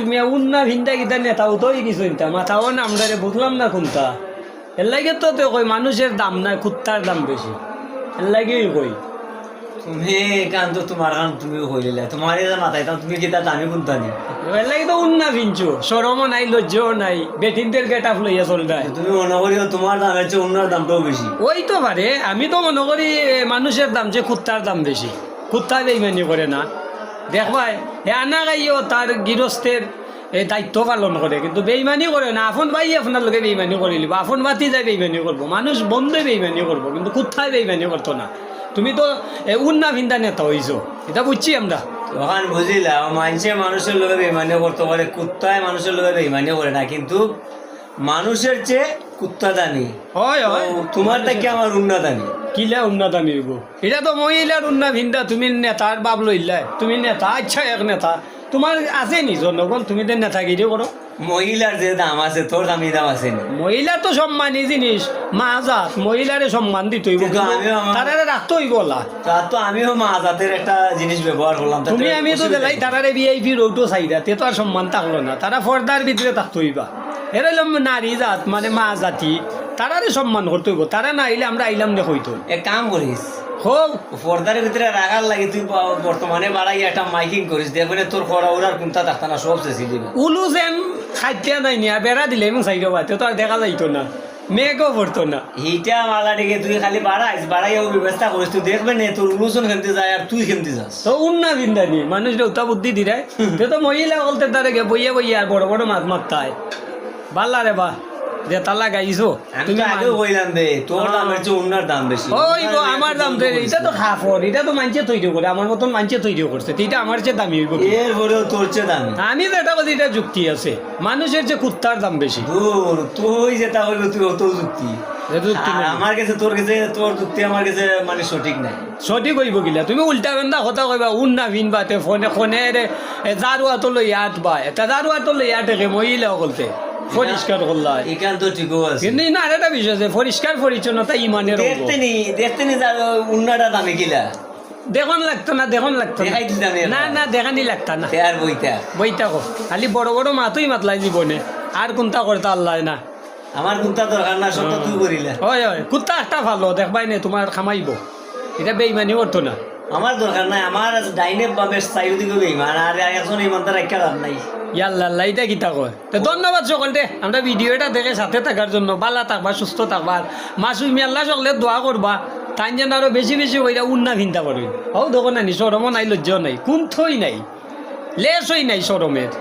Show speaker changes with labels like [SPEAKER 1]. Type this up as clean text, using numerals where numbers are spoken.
[SPEAKER 1] মিয়া উন্না ভিন্দা গীতা নেতাও তো কিছু চিন্তা মাথাও না আমরা বুঝলাম না কোনটা এর লাগে তো কই মানুষের দাম নাই কুত্তার দাম বেশি এর লাগেই কই
[SPEAKER 2] তুমি কান তো তোমার কান তুমি হইলে তোমার মাথায় তুমি কি তার দামি কোনটা নি
[SPEAKER 1] এর লাগে তো উন্না ভিনছো শরমও নাই লজ্জাও নাই বেটিনদের গেট আপ লইয়া চলদায়
[SPEAKER 2] তুমি মনে করি তোমার দামের চেয়ে অন্যর দামটাও বেশি
[SPEAKER 1] ওই তো পারে আমি তো মনে করি মানুষের দাম যে কুত্তার দাম বেশি কুত্তা বেইমানি করে না দেখবাই এ আনা গাইও তার গৃহস্থের এই দায়িত্ব পালন করে কিন্তু বেইমানি করে না আপন ভাই আপনার লোকে বেইমানি করে নিব আপন বাতি যায় বেইমানি করবো মানুষ বন্ধে বেইমানি করবো কিন্তু কুত্তায় বেইমানি করতো না তুমি তো উন্না ভিন্দা নেতা হইছো এটা বুঝছি আমরা
[SPEAKER 2] তখন বুঝিলাম মানুষের লোকে বেইমানি করতে পারে কুত্তায় মানুষের লোকে বেইমানি করে না কিন্তু মানুষের চেয়ে কুত্তা দানি
[SPEAKER 1] হয় হয়
[SPEAKER 2] তোমার থেকে আমার উন্না দানি
[SPEAKER 1] কিলা উন্না দামি হইব এটা তো মহিলার উন্না ভিন্দা তুমি নেতার বাপ লইলাই তুমি নেতা আচ্ছা এক নেতা তোমার আছে নি জনগণ তুমি তো নেতাগিরি করো
[SPEAKER 2] মহিলার যে দাম আছে তোর দামি দাম আছে না
[SPEAKER 1] মহিলা তো সম্মানী জিনিস মাজাত মহিলারে সম্মান দিতে হইব
[SPEAKER 2] কিন্তু আমিও
[SPEAKER 1] তারারে রাখতে হইব না
[SPEAKER 2] তা তো আমিও মা জাতের একটা জিনিস ব্যবহার করলাম তাতে
[SPEAKER 1] তুমি আমি তো
[SPEAKER 2] অসুবিধা
[SPEAKER 1] দেলাই
[SPEAKER 2] নেই।
[SPEAKER 1] তারারে ভিআইপি রোডও চাইদা তে তো আর সম্মান থাকলো না তারা পর্দার ভিতরে থাকতে হইবা এর হইলাম নারী জাত মানে মা জাতি তারারে সম্মান করতে হইব তারা না আইলে আমরা আইলাম দেখো হইতো
[SPEAKER 2] এক কাম করিস
[SPEAKER 1] হোক
[SPEAKER 2] পর্দার ভিতরে রাখার লাগে তুই বর্তমানে বাড়াই একটা মাইকিং করিস দেখবে তোর খরা ওরার কোনটা থাকতা না সব শেষে দিবে
[SPEAKER 1] উলু যেন খাইতে নাই নিয়া বেড়া দিলে এবং চাইতে পারতে তো আর দেখা যাইতো না মেঘও পড়তো না
[SPEAKER 2] এইটা মালা ডেকে তুই খালি বাড়াইও ব্যবস্থা করিস তুই দেখবে না তোর উলুসন খেলতে যায় আর তুই খেলতে যাস
[SPEAKER 1] তো উন্না বিন্দানি মানুষ উত্তা বুদ্ধি দিরায় তো মহিলা বলতে তারে বইয়া বইয়া আর বড় বড় মাছ মারতায় ভাল্লা রে বা যে তালা গাইছো
[SPEAKER 2] আমি তো আগেও কইলাম বে তোর দামের চেয়ে অন্যর দাম বেশি
[SPEAKER 1] ওই গো আমার দাম তো এটা তো খাফর এটা তো মানছে তৈরি করে আমার মতন মানছে তৈরি করছে তো এটা আমার চেয়ে দামি হইব কি?
[SPEAKER 2] এরপরেও তোর চেয়ে দামি
[SPEAKER 1] আমি তো এটা বলছি এটা যুক্তি আছে মানুষের যে কুত্তার দাম বেশি
[SPEAKER 2] দূর তুই যেটা হইলো তুই অত যুক্তি
[SPEAKER 1] এটা যুক্তি
[SPEAKER 2] আর
[SPEAKER 1] নাই।
[SPEAKER 2] আমার কাছে তোর যুক্তি আমার কাছে মানে সঠিক নাই
[SPEAKER 1] সঠিক হইব কিলা তুমি উল্টা বেন্দা কথা কইবা উন্না ভিনবা তে ফোনে ফোনে জারুয়া তো লই আট বা এটা জারুয়া তো লই আটে মহিলা বলতে পরিষ্কার করলাই
[SPEAKER 2] এখান তো ঠিকও আছে
[SPEAKER 1] কিন্তু না আরেকটা বিষয় আছে পরিষ্কার পরিচ্ছন্নতা ইমানের অঙ্গ।
[SPEAKER 2] দেখতে নি যার উন্নাটা দামে কিলা
[SPEAKER 1] দেখুন লাগতো না দেখুন লাগতো না।
[SPEAKER 2] দেখাই দিতাম এর
[SPEAKER 1] না না দেখানি লাগতো না
[SPEAKER 2] আর বইটা
[SPEAKER 1] বইটা কো খালি বড় বড় মাতুই মাতলাই জীবনে আর কোনটা করতে আল্লাহ না
[SPEAKER 2] আমার কোনটা দরকার না সবটা তুই করিলা
[SPEAKER 1] হয় হয় কুত্তা একটা ভালো দেখবাই না তোমার খামাইব এটা বেইমানি করতো না
[SPEAKER 2] আমার দরকার নাই আমার ডাইনে বামে সাইড দিকে বেইমান আর একজন ইমানদার একটা লাভ নাই
[SPEAKER 1] ইয়াল্লাহ এটা কিতা কয় তো ধন্যবাদ সকলকে আমরা ভিডিওটা দেখে সাথে থাকার জন্য ভালো থাকবা সুস্থ থাকবা আর মাসুমি আল্লাহ সকলে দোয়া করবা তাই যেন আরো বেশি বেশি ওইটা উন্না ভিনতা পারবেন হও দেখো না নি সরমও নাই লজ্জাও নাই কুণ্ঠই নাই লেশই নাই সরমের